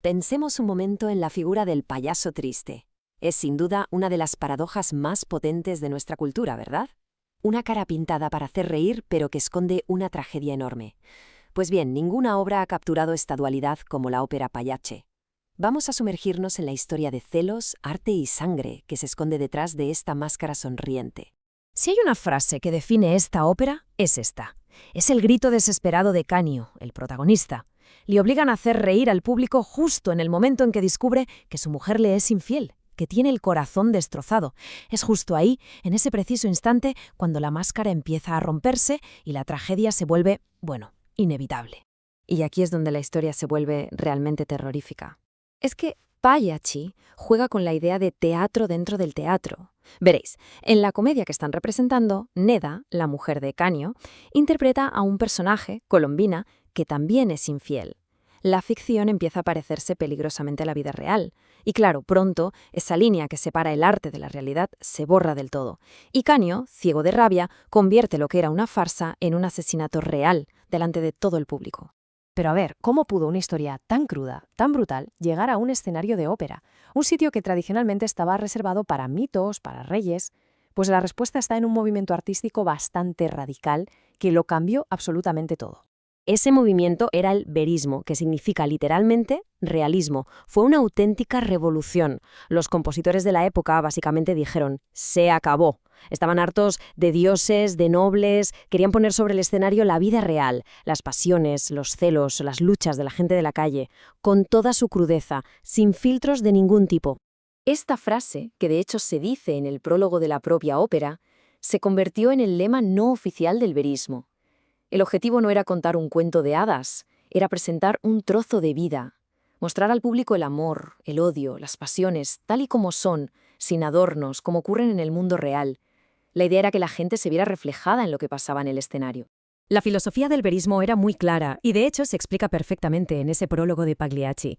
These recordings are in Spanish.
Pensemos un momento en la figura del payaso triste. Es sin duda una de las paradojas más potentes de nuestra cultura, ¿verdad? Una cara pintada para hacer reír, pero que esconde una tragedia enorme. Pues bien, ninguna obra ha capturado esta dualidad como la ópera Pagliacci. Vamos a sumergirnos en la historia de celos, arte y sangre que se esconde detrás de esta máscara sonriente. Si hay una frase que define esta ópera, es esta. Es el grito desesperado de Canio, el protagonista. Le obligan a hacer reír al público justo en el momento en que descubre que su mujer le es infiel, que tiene el corazón destrozado. Es justo ahí, en ese preciso instante, cuando la máscara empieza a romperse y la tragedia se vuelve, inevitable. Y aquí es donde la historia se vuelve realmente terrorífica. Es que Pagliacci juega con la idea de teatro dentro del teatro. Veréis, en la comedia que están representando, Neda, la mujer de Canio, interpreta a un personaje, Colombina, que también es infiel. La ficción empieza a parecerse peligrosamente a la vida real. Y claro, pronto, esa línea que separa el arte de la realidad se borra del todo. Y Canio, ciego de rabia, convierte lo que era una farsa en un asesinato real, delante de todo el público. Pero a ver, ¿cómo pudo una historia tan cruda, tan brutal, llegar a un escenario de ópera? Un sitio que tradicionalmente estaba reservado para mitos, para reyes. Pues la respuesta está en un movimiento artístico bastante radical que lo cambió absolutamente todo. Ese movimiento era el verismo, que significa literalmente realismo. Fue una auténtica revolución. Los compositores de la época básicamente dijeron, se acabó. Estaban hartos de dioses, de nobles, querían poner sobre el escenario la vida real, las pasiones, los celos, las luchas de la gente de la calle, con toda su crudeza, sin filtros de ningún tipo. Esta frase, que de hecho se dice en el prólogo de la propia ópera, se convirtió en el lema no oficial del verismo. El objetivo no era contar un cuento de hadas, era presentar un trozo de vida, mostrar al público el amor, el odio, las pasiones, tal y como son, sin adornos, como ocurren en el mundo real. La idea era que la gente se viera reflejada en lo que pasaba en el escenario. La filosofía del verismo era muy clara y de hecho se explica perfectamente en ese prólogo de Pagliacci.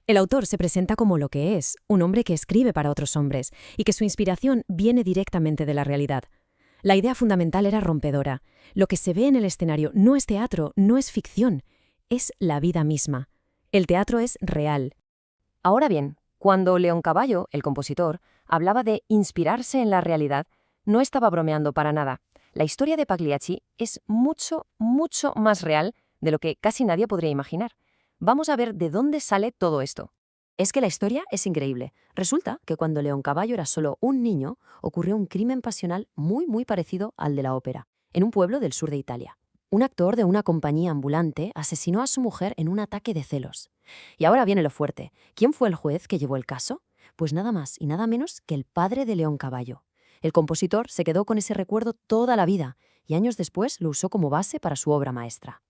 El autor se presenta como lo que es, un hombre que escribe para otros hombres y que su inspiración viene directamente de la realidad. La idea fundamental era rompedora. Lo que se ve en el escenario no es teatro, no es ficción, es la vida misma. El teatro es real. Ahora bien, cuando Leoncavallo, el compositor, hablaba de inspirarse en la realidad, no estaba bromeando para nada. La historia de Pagliacci es mucho, mucho más real de lo que casi nadie podría imaginar. Vamos a ver de dónde sale todo esto. Es que la historia es increíble. Resulta que cuando Leoncavallo era solo un niño, ocurrió un crimen pasional muy parecido al de la ópera, en un pueblo del sur de Italia. Un actor de una compañía ambulante asesinó a su mujer en un ataque de celos. Y ahora viene lo fuerte. ¿Quién fue el juez que llevó el caso? Pues nada más y nada menos que el padre de Leoncavallo. El compositor se quedó con ese recuerdo toda la vida y años después lo usó como base para su obra maestra.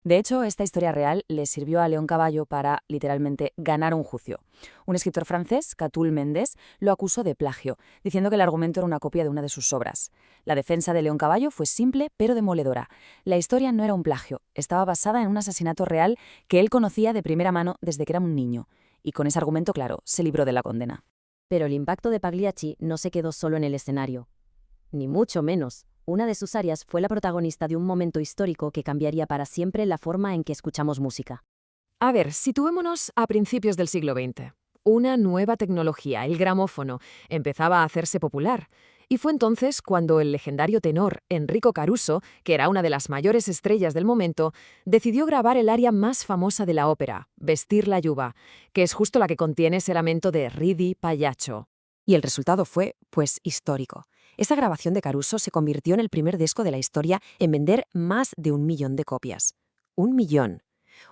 De hecho, esta historia real le sirvió a Leoncavallo para, literalmente, ganar un juicio. Un escritor francés, Catulle Mendes, lo acusó de plagio, diciendo que el argumento era una copia de una de sus obras. La defensa de Leoncavallo fue simple pero demoledora. La historia no era un plagio, estaba basada en un asesinato real que él conocía de primera mano desde que era un niño. Y con ese argumento, claro, se libró de la condena. Pero el impacto de Pagliacci no se quedó solo en el escenario. Ni mucho menos. Una de sus arias fue la protagonista de un momento histórico que cambiaría para siempre la forma en que escuchamos música. A ver, situémonos a principios del siglo XX. Una nueva tecnología, el gramófono, empezaba a hacerse popular. Y fue entonces cuando el legendario tenor Enrico Caruso, que era una de las mayores estrellas del momento, decidió grabar el aria más famosa de la ópera, Vestir la Giuba, que es justo la que contiene ese lamento de Ridi Pagliaccio. Y el resultado fue, pues, histórico. Esa grabación de Caruso se convirtió en el primer disco de la historia en vender más de 1 millón de copias. 1 millón.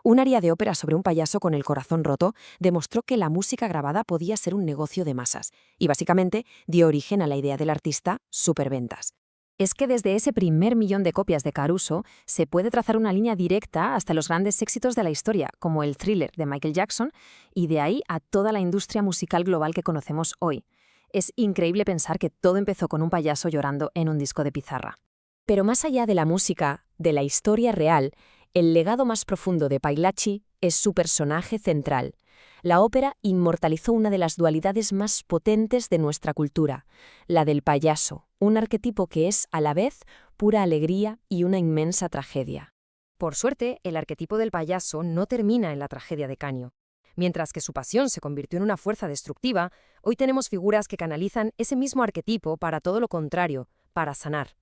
Un aria de ópera sobre un payaso con el corazón roto demostró que la música grabada podía ser un negocio de masas y básicamente dio origen a la idea del artista superventas. Es que desde ese primer millón de copias de Caruso se puede trazar una línea directa hasta los grandes éxitos de la historia, como el Thriller de Michael Jackson, y de ahí a toda la industria musical global que conocemos hoy. Es increíble pensar que todo empezó con un payaso llorando en un disco de pizarra. Pero más allá de la música, de la historia real, el legado más profundo de Pagliacci es su personaje central. La ópera inmortalizó una de las dualidades más potentes de nuestra cultura, la del payaso, un arquetipo que es, a la vez, pura alegría y una inmensa tragedia. Por suerte, el arquetipo del payaso no termina en la tragedia de Canio. Mientras que su pasión se convirtió en una fuerza destructiva, hoy tenemos figuras que canalizan ese mismo arquetipo para todo lo contrario, para sanar.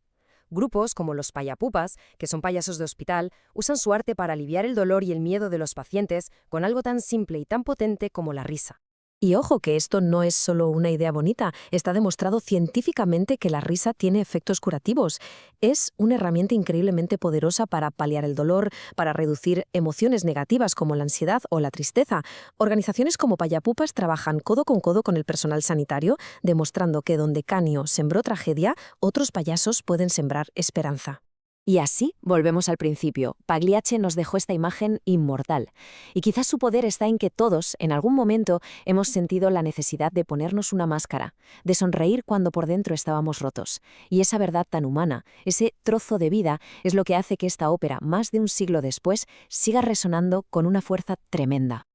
Grupos como los payapupas, que son payasos de hospital, usan su arte para aliviar el dolor y el miedo de los pacientes con algo tan simple y tan potente como la risa. Y ojo que esto no es solo una idea bonita, está demostrado científicamente que la risa tiene efectos curativos. Es una herramienta increíblemente poderosa para paliar el dolor, para reducir emociones negativas como la ansiedad o la tristeza. Organizaciones como Payapupas trabajan codo con el personal sanitario, demostrando que donde Canio sembró tragedia, otros payasos pueden sembrar esperanza. Y así volvemos al principio. Pagliacci nos dejó esta imagen inmortal. Y quizás su poder está en que todos, en algún momento, hemos sentido la necesidad de ponernos una máscara, de sonreír cuando por dentro estábamos rotos. Y esa verdad tan humana, ese trozo de vida, es lo que hace que esta ópera, más de un siglo después, siga resonando con una fuerza tremenda.